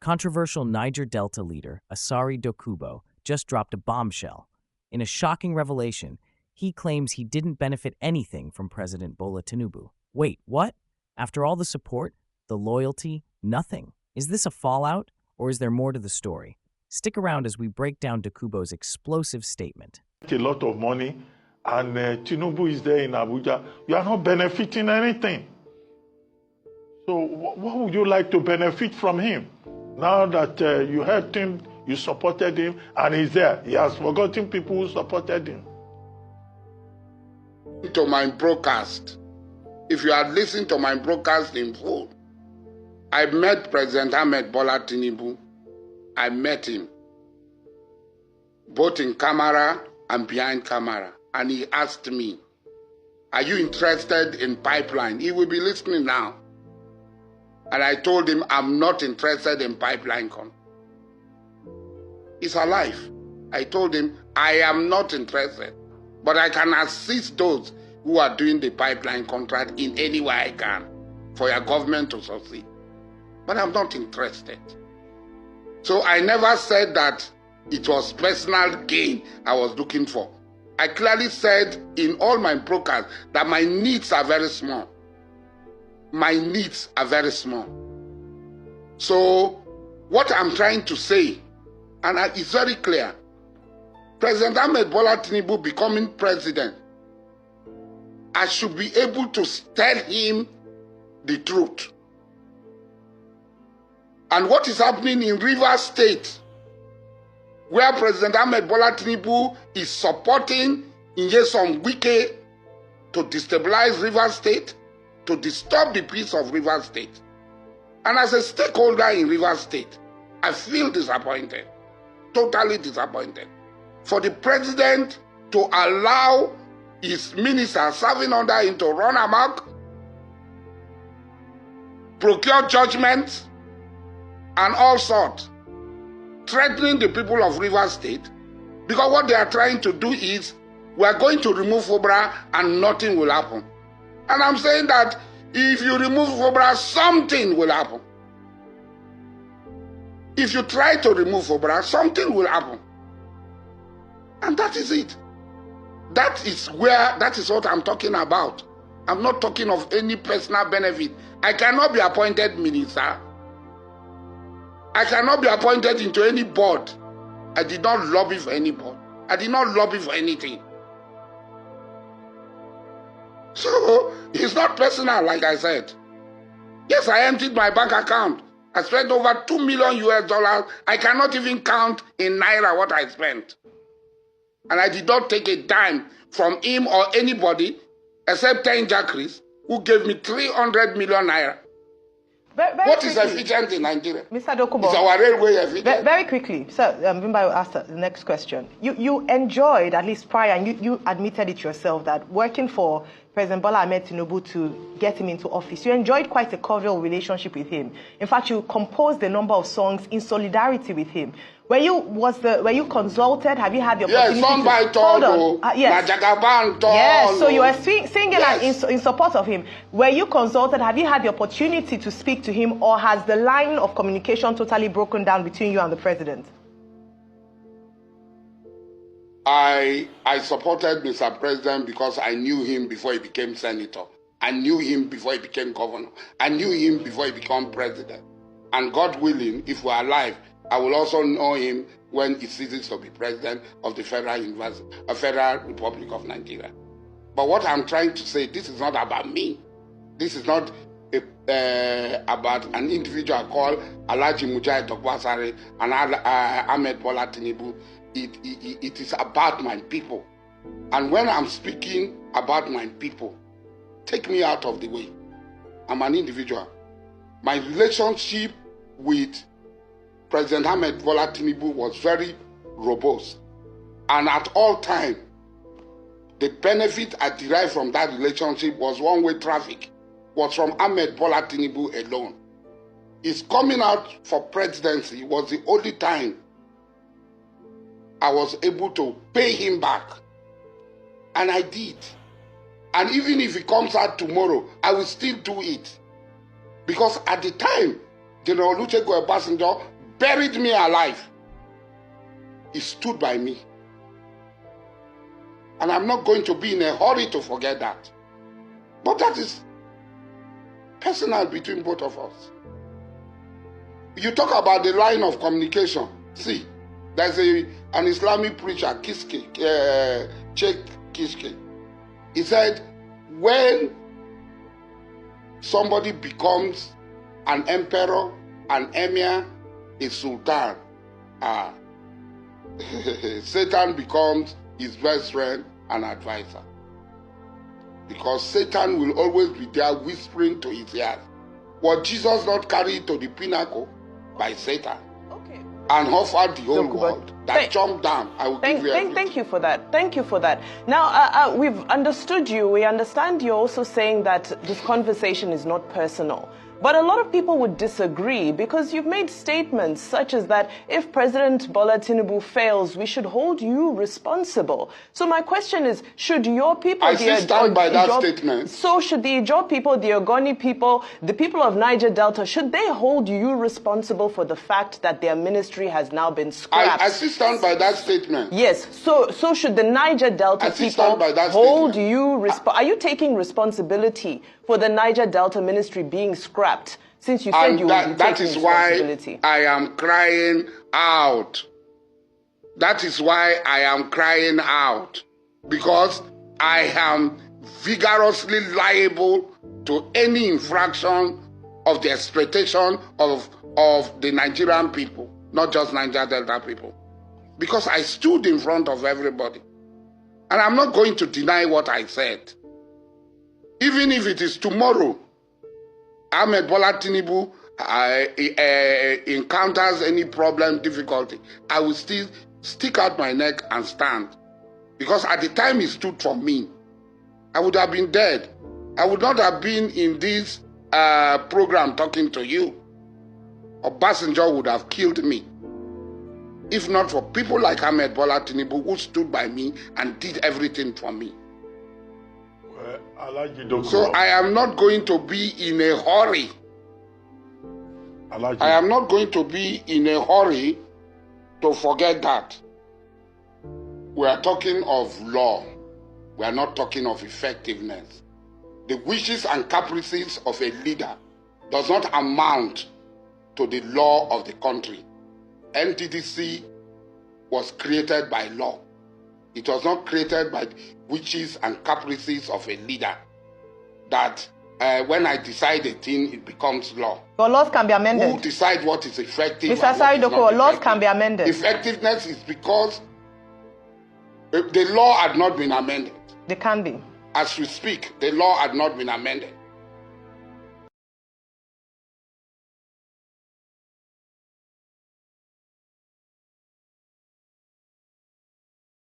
Controversial Niger Delta leader Asari Dokubo just dropped a bombshell. In a shocking revelation, he claims he didn't benefit anything from President Bola Tinubu. Wait, what? After all the support, the loyalty, nothing. Is this a fallout, or is there more to the story? Stick around as we break down Dokubo's explosive statement. A lot of money, and Tinubu is there in Abuja. You are not benefiting anything. So what would you like to benefit from him? Now that you helped him, you supported him, and he's there. He has forgotten people who supported him. To my broadcast, if you had listened to my broadcast in full, I met President Bola Tinubu. I met him, both in camera and behind camera, and he asked me, "Are you interested in pipeline?" He will be listening now. And I told him, I'm not interested in pipeline. He's alive. I told him, I am not interested, but I can assist those who are doing the pipeline contract in any way I can for your government to succeed. But I'm not interested. So I never said that it was personal gain I was looking for. I clearly said in all my broadcasts that my needs are very small. My needs are very small. So what I'm trying to say, and it's very clear, President Bola Tinubu becoming president, I should be able to tell him the truth. And what is happening in Rivers State, where President Bola Tinubu is supporting Nyesom Wike to destabilize Rivers State, to disturb the peace of Rivers State. And as a stakeholder in Rivers State, I feel disappointed, totally disappointed, for the president to allow his minister serving under him to run amok, procure judgments, and all sorts, threatening the people of Rivers State, because what they are trying to do is, we are going to remove FOBRA and nothing will happen. And I'm saying that if you remove FOBRA, something will happen. If you try to remove FOBRA, something will happen. And that is it. That is what I'm talking about. I'm not talking of any personal benefit. I cannot be appointed minister. I cannot be appointed into any board. I did not lobby for any board. I did not lobby for anything. So, it's not personal, like I said. Yes, I emptied my bank account. I spent over $2 million US. I cannot even count in Naira what I spent. And I did not take a dime from him or anybody except 10 Jackeries who gave me 300 million Naira. What is efficient in Nigeria? Mr. Dokubo, is our railway efficient? Very quickly, sir, Bimba will ask the next question. You enjoyed, at least prior, and you admitted it yourself, that working for President Bola Tinubu to get him into office, you enjoyed quite a cordial relationship with him. In fact, you composed a number of songs in solidarity with him. Were you consulted? Have you had the opportunity to hold on? Yes. Yes, so you were singing yes, in support of him. Were you consulted? Have you had the opportunity to speak to him, or has the line of communication totally broken down between you and the president? I supported Mr. President because I knew him before he became senator. I knew him before he became governor. I knew him before he became president. And God willing, if we're alive, I will also know him when he ceases to be president of the Federal Republic of Nigeria. But what I'm trying to say, this is not about me. This is not about an individual called Alhaji Mujahid Dokwasare and Ahmed Bola Tinubu. It is about my people. And when I'm speaking about my people, take me out of the way. I'm an individual. My relationship with President Ahmed Bola Tinubu was very robust. And at all times, the benefit I derived from that relationship was one-way traffic, was from Ahmed Bola Tinubu alone. His coming out for presidency was the only time I was able to pay him back. And I did. And even if he comes out tomorrow, I will still do it. Because at the time, General Olusegun Obasanjo buried me alive. He stood by me. And I'm not going to be in a hurry to forget that. But that is personal between both of us. You talk about the line of communication. See, there's an Islamic preacher, Sheikh Kishke. He said, when somebody becomes an emperor, an emir, a sultan, Satan becomes his best friend and advisor. Because Satan will always be there whispering to his ears. Was Jesus not carried to the pinnacle by Satan? Okay. And offered the whole world that jumped down. I will give you everything. Thank you for that. Thank you for that. Now, we've understood you. We understand you're also saying that this conversation is not personal. But a lot of people would disagree because you've made statements such as that if President Bola Tinubu fails, we should hold you responsible. So my question is, should your people... I still stand by that statement. So should the Ijaw people, the Ogoni people, the people of Niger Delta, should they hold you responsible for the fact that their ministry has now been scrapped? I still stand by that statement. Yes. So should the Niger Delta people hold you responsible? Are you taking responsibility for the Niger Delta ministry being scrapped, since you said you would be taking responsibility? That is why I am crying out. That is why I am crying out. Because I am vigorously liable to any infraction of the exploitation of the Nigerian people, not just Niger Delta people. Because I stood in front of everybody. And I'm not going to deny what I said. Even if it is tomorrow, Ahmed Bola Tinubu encounters any problem, difficulty, I will still stick out my neck and stand. Because at the time he stood for me, I would have been dead. I would not have been in this program talking to you. Obasanjo would have killed me. If not for people like Ahmed Bola Tinubu who stood by me and did everything for me. So I am not going to be in a hurry. I am not going to be in a hurry to forget that. We are talking of law. We are not talking of effectiveness. The wishes and caprices of a leader does not amount to the law of the country. NDDC was created by law. It was not created by wishes and caprices of a leader. That when I decide a thing, it becomes law. But laws can be amended. Who decide what is effective? Mr. AsariDokubo, laws can be amended. Effectiveness is because the law had not been amended. They can be. As we speak, the law had not been amended.